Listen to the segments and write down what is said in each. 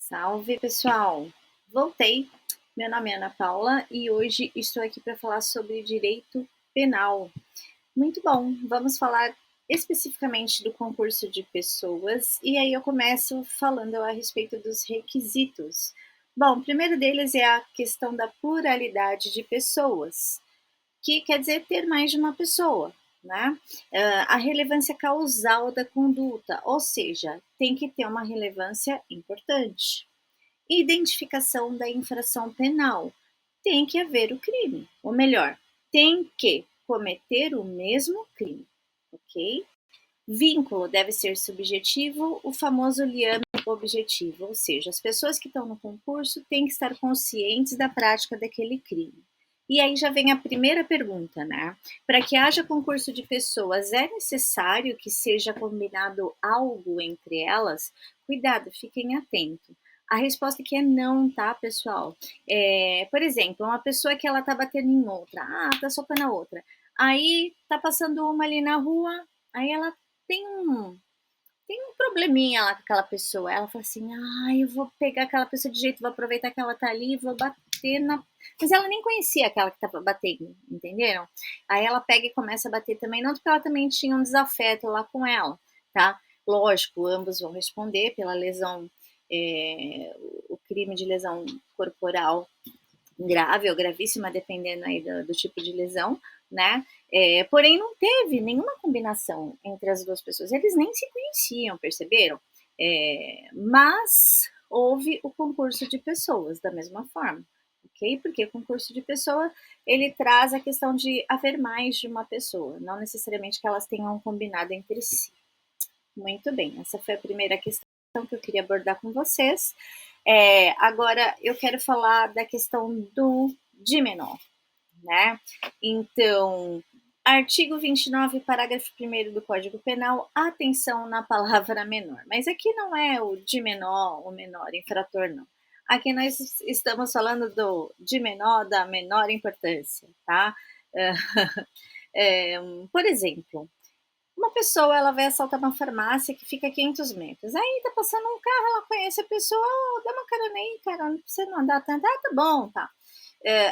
Salve, pessoal! Voltei. Meu nome é Ana Paula e hoje estou aqui para falar sobre direito penal. Muito bom, vamos falar especificamente do concurso de pessoas e aí eu começo falando a respeito dos requisitos. Bom, o primeiro deles é a questão da pluralidade de pessoas, que quer dizer ter mais de uma pessoa, né? A relevância causal da conduta, ou seja, tem que ter uma relevância importante. Identificação da infração penal. Tem que haver o crime, ou melhor, tem que cometer o mesmo crime, ok? Vínculo deve ser subjetivo, o famoso liame objetivo, ou seja, as pessoas que estão no concurso têm que estar conscientes da prática daquele crime. E aí já vem a primeira pergunta, né? Para que haja concurso de pessoas, é necessário que seja combinado algo entre elas? Cuidado, fiquem atentos. A resposta aqui é não, tá, pessoal? Por exemplo, uma pessoa que ela tá batendo em outra, tá socando a outra. Aí tá passando uma ali na rua, aí ela tem um, tem um probleminha lá com aquela pessoa. Ela fala assim: eu vou pegar aquela pessoa de jeito, vou aproveitar que ela tá ali e vou bater na. Mas ela nem conhecia aquela que tava batendo, entenderam? Aí ela pega e começa a bater também, não porque ela também tinha um desafeto lá com ela, tá? Lógico, ambos vão responder pela lesão, o crime de lesão corporal grave ou gravíssima, dependendo aí do tipo de lesão, né? Porém, não teve nenhuma combinação entre as duas pessoas. Eles nem se conheciam, perceberam? Mas houve o concurso de pessoas da mesma forma, ok? Porque o concurso de pessoa ele traz a questão de haver mais de uma pessoa, não necessariamente que elas tenham combinado entre si. Muito bem, essa foi a primeira questão que eu queria abordar com vocês. Agora eu quero falar da questão do de menor, né? Então, artigo 29, parágrafo 1º do Código Penal, atenção na palavra menor. Mas aqui não é o de menor, o menor infrator, não. Aqui nós estamos falando do de menor, da menor importância, tá? Por exemplo, uma pessoa, ela vai assaltar uma farmácia que fica a 500 metros. Aí tá passando um carro, ela conhece a pessoa, dá uma carona aí, cara, não precisa não andar tanto. Tá bom, tá.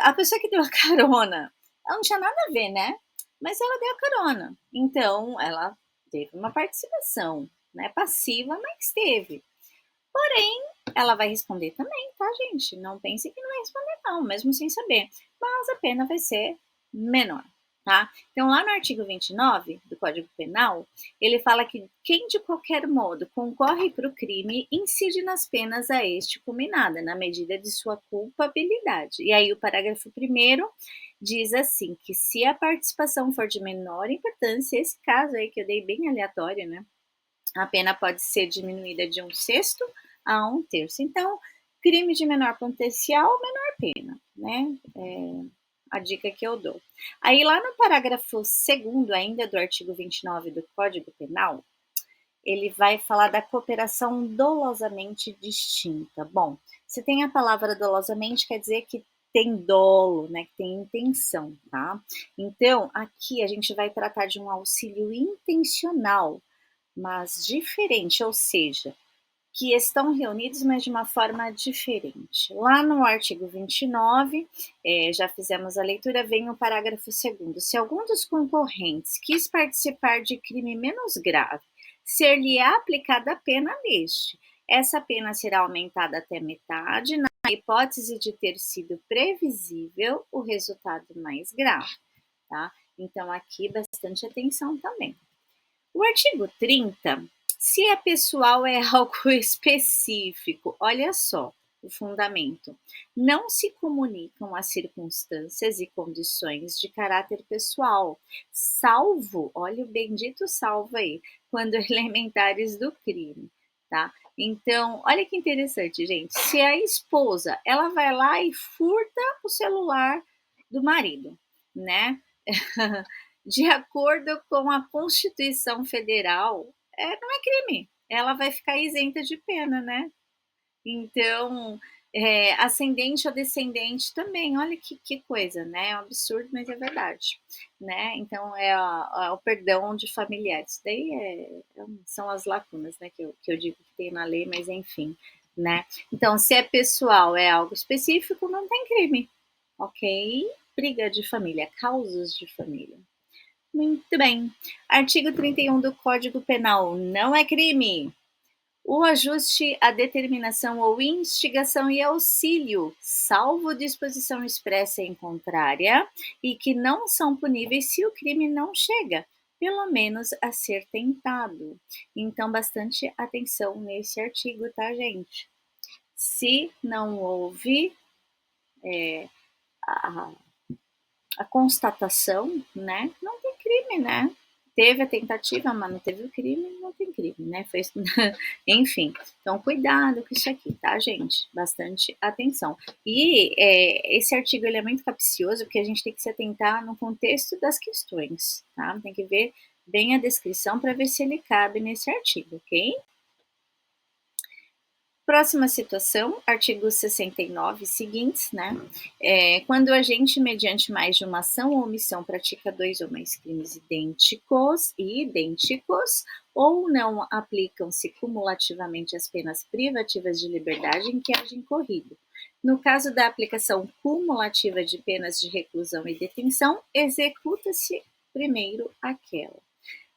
A pessoa que deu a carona, ela não tinha nada a ver, né? Mas ela deu a carona. Então, ela teve uma participação, né? Passiva, mas teve. Porém, ela vai responder também, tá, gente? Não pense que não vai responder, não, mesmo sem saber. Mas a pena vai ser menor, tá? Então, lá no artigo 29 do Código Penal, ele fala que quem de qualquer modo concorre para o crime incide nas penas a este combinada, na medida de sua culpabilidade. E aí, o parágrafo 1º diz assim: que se a participação for de menor importância, esse caso aí que eu dei bem aleatório, né? A pena pode ser diminuída de 1/6 a 1/3. Então, crime de menor potencial, menor pena, né? A dica que eu dou. Aí, lá no parágrafo 2º ainda do artigo 29 do Código Penal, ele vai falar da cooperação dolosamente distinta. Bom, se tem a palavra dolosamente, quer dizer que tem dolo, né, que tem intenção, tá? Então, aqui a gente vai tratar de um auxílio intencional, mas diferente, ou seja, que estão reunidos, mas de uma forma diferente. Lá no artigo 29, já fizemos a leitura, vem o parágrafo 2º. Se algum dos concorrentes quis participar de crime menos grave, ser-lhe aplicada a pena neste. Essa pena será aumentada até metade, na hipótese de ter sido previsível o resultado mais grave, tá? Então, aqui, bastante atenção também. O artigo 30, se é pessoal, é algo específico. Olha só o fundamento. Não se comunicam as circunstâncias e condições de caráter pessoal, salvo, olha o bendito salvo aí, quando elementares do crime, tá? Então, olha que interessante, gente. Se a esposa, ela vai lá e furta o celular do marido, né? De acordo com a Constituição Federal, não é crime. Ela vai ficar isenta de pena, né? Então, ascendente ou descendente também, olha que coisa, né? É um absurdo, mas é verdade, né? Então, o perdão de familiares. Isso daí são as lacunas, né? Que eu digo que tem na lei, mas enfim, né? Então, se é pessoal, é algo específico, não tem crime, ok? Briga de família, causas de família. Muito bem. Artigo 31 do Código Penal não é crime. O ajuste, a determinação ou instigação e auxílio, salvo disposição expressa em contrária, e que não são puníveis se o crime não chega, pelo menos, a ser tentado. Então, bastante atenção nesse artigo, tá, gente? Se não houve a, a constatação, né, não tem crime, né? Teve a tentativa, mas não teve o crime, não tem crime, né? Foi, enfim, então cuidado com isso aqui, tá, gente? Bastante atenção. E esse artigo ele é muito capcioso porque a gente tem que se atentar no contexto das questões, tá? Tem que ver bem a descrição para ver se ele cabe nesse artigo, ok? Próxima situação, artigo 69 seguintes, né? Quando o agente, mediante mais de uma ação ou omissão, pratica dois ou mais crimes idênticos, ou não aplicam-se cumulativamente as penas privativas de liberdade em que haja incorrido. No caso da aplicação cumulativa de penas de reclusão e detenção, executa-se primeiro aquela.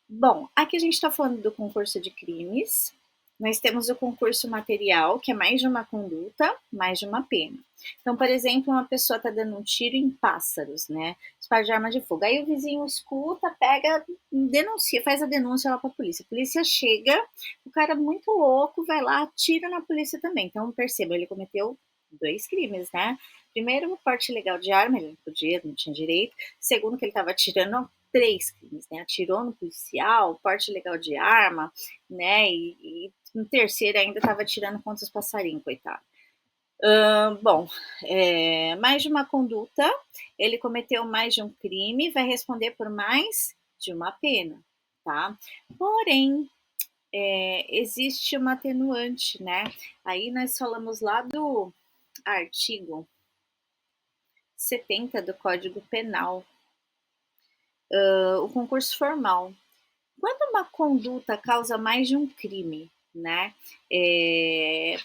Bom, aqui a gente está falando do concurso de crimes. Nós temos o concurso material, que é mais de uma conduta, mais de uma pena. Então, por exemplo, uma pessoa está dando um tiro em pássaros, né? Disparo de arma de fogo. Aí o vizinho escuta, pega, denuncia, faz a denúncia lá para a polícia. A polícia chega, o cara muito louco vai lá, atira na polícia também. Então, perceba, ele cometeu dois crimes, né? Primeiro, o porte ilegal de arma, ele não podia, não tinha direito. Segundo, que ele estava atirando três crimes, né? Atirou no policial, porte ilegal de arma, né? E no terceiro ainda estava atirando contra os passarinhos, coitado. Bom, mais de uma conduta, ele cometeu mais de um crime, vai responder por mais de uma pena, tá? Porém, existe uma atenuante, né? Aí nós falamos lá do artigo 70 do Código Penal, o concurso formal. Quando uma conduta causa mais de um crime, né?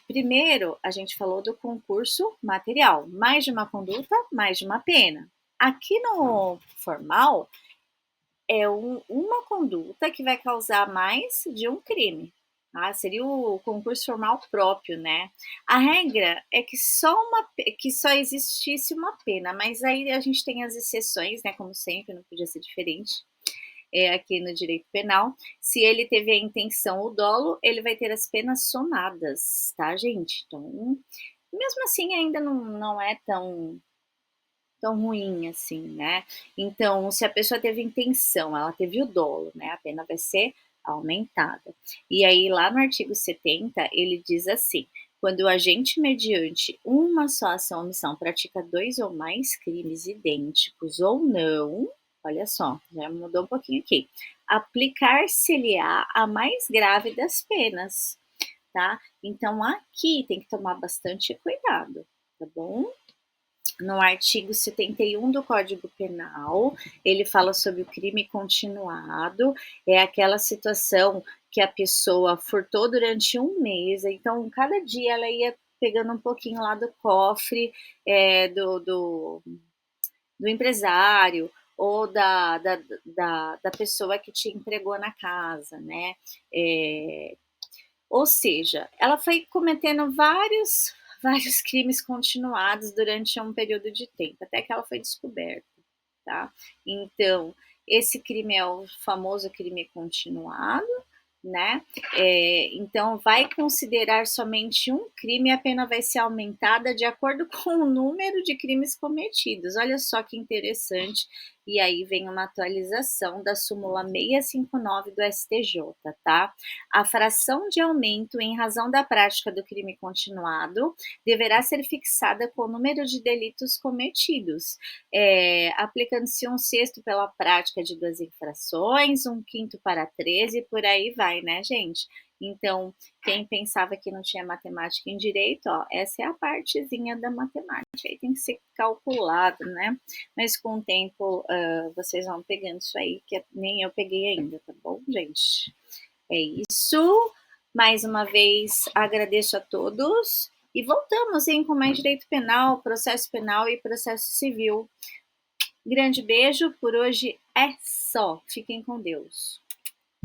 Primeiro, a gente falou do concurso material, mais de uma conduta, mais de uma pena. Aqui no formal, é uma conduta que vai causar mais de um crime. Seria o concurso formal próprio, né? A regra é que só existisse uma pena, mas aí a gente tem as exceções, né? Como sempre, não podia ser diferente. Aqui no direito penal, se ele teve a intenção ou dolo, ele vai ter as penas somadas, tá, gente? Então, mesmo assim, ainda não é tão ruim assim, né? Então, se a pessoa teve intenção, ela teve o dolo, né? A pena vai ser aumentada. E aí, lá no artigo 70, ele diz assim: quando o agente, mediante uma só ação ou omissão, pratica dois ou mais crimes idênticos ou não, olha só, já mudou um pouquinho aqui, aplicar-se-lhe-á a mais grave das penas, tá? Então, aqui tem que tomar bastante cuidado, tá bom? No artigo 71 do Código Penal, ele fala sobre o crime continuado, é aquela situação que a pessoa furtou durante um mês, então cada dia ela ia pegando um pouquinho lá do cofre do empresário ou da pessoa que te entregou na casa, né? Ou seja, ela foi cometendo vários crimes continuados durante um período de tempo, até que ela foi descoberta, tá? Então, esse crime é o famoso crime continuado, né? Então, vai considerar somente um crime e a pena vai ser aumentada de acordo com o número de crimes cometidos. Olha só que interessante. E aí vem uma atualização da súmula 659 do STJ, tá? A fração de aumento em razão da prática do crime continuado deverá ser fixada com o número de delitos cometidos, aplicando-se um sexto pela prática de duas infrações, um quinto para 13 e por aí vai, né, gente? Então, quem pensava que não tinha matemática em direito, ó, essa é a partezinha da matemática, aí tem que ser calculado, né? Mas com o tempo vocês vão pegando isso aí, que nem eu peguei ainda, tá bom, gente? É isso. Mais uma vez, agradeço a todos e voltamos, hein, com mais direito penal e processo civil. Grande beijo, por hoje é só. Fiquem com Deus.